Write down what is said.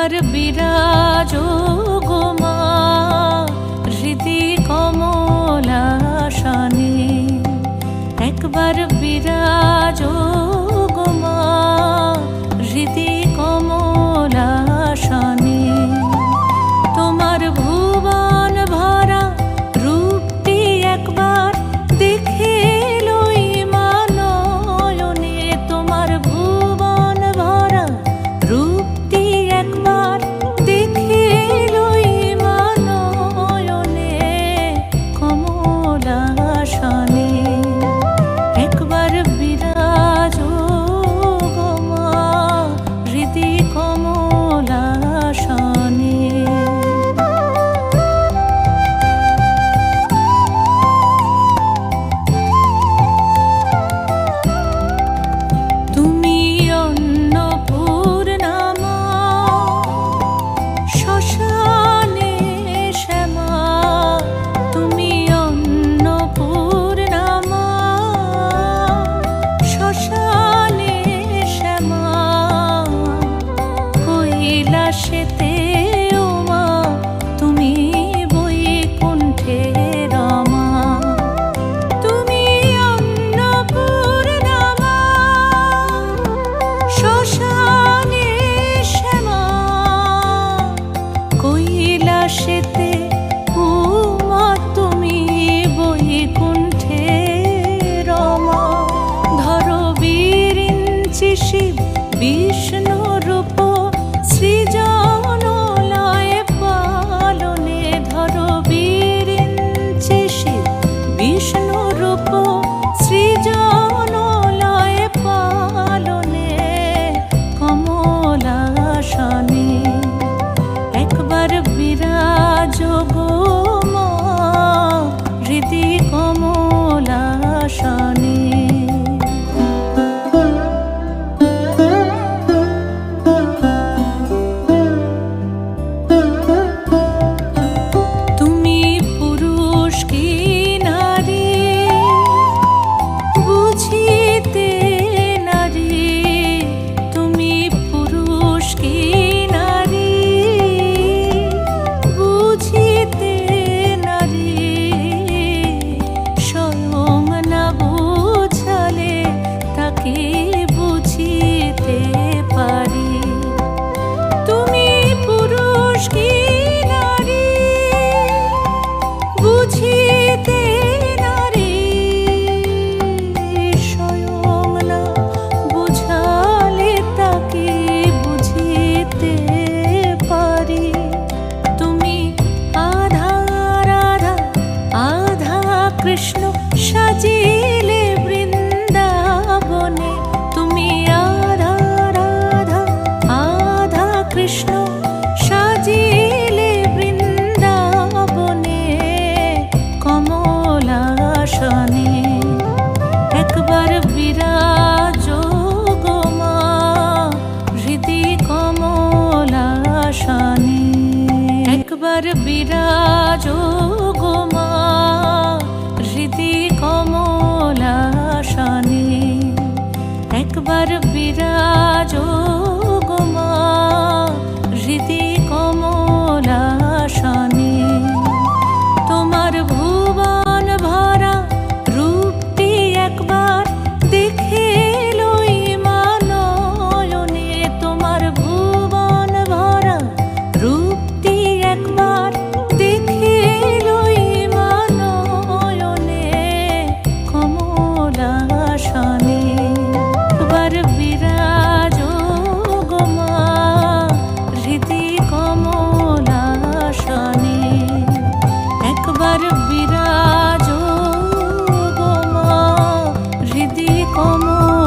একবার বিরাজো গো মা হৃদি কমলাসনে, একবার বিরাজো গো মা হৃদি কমলাসনে। তোমার ভুবন ভরা রূপটি একবার দেখে লই মা নয়নে, তোমার ভুবন ভরা রূপটি একবার দেখে লই মা নয়নে কমলাসনে। একবার বিরাজো গো মা হৃদি কমলাসনে। তুমি অন্নপূর্ণা মা শ্মশানে শ্যামা, তুমি অন্নপূর্ণা মা শ্মশানে শ্যামা। কৈলাসেতে ও মা তুমি বৈকুণ্ঠে রমা, তুমি অন্নপূর্ণা মা শ্মশানে শ্যামা। কৈলাসেতে ও মা তুমি বৈকুণ্ঠে রমা। ধরো বিরিঞ্চি শিব বিষ্ণু রূপ সৃজন লয় পালনে, ধরো বিরিঞ্চি শিব বিষ্ণু রূপ সৃজন লয় পালনে কমলাসনে। একবার বিরাজো গো মা হৃদি কমলাসনে। তুমি পুরুষ কি নারী বুঝিতে নারী, তুমি পুরুষ কি নারী বুঝিতে নারী। স্বয়ং না বুঝালে তাকে বুঝিতে পারি। তুমি পুরুষ কি নারী বুঝিতে নারী, স্বয়ং না বুঝালে তাকে বুঝিতে পারি। তুমি আধা রাধা আধা কৃষ্ণ সাজিলে বৃন্দাবনে, তুমি আধা রাধা আধা কৃষ্ণ সাজিলে বৃন্দাবনে কমলাসনে। একবার বিরাজো গো মা হৃদি কমলাসনে, একবার বিরাজো গো মা হৃদি কমলাসনে। একবার বিরাজো গো মা হৃদি কমলাসনে। তোমার ভুবন ভরা রূপটি একবার দেখে লই মা নয়নে, তোমার ভুবন ভরা রূপটি একবার দেখে লই মা নয়নে কমলাসনে। একবার বিরাজো গো মা হৃদি কমলাসনে, একবার বিরাজো গো মা হৃদি কমলাসনে।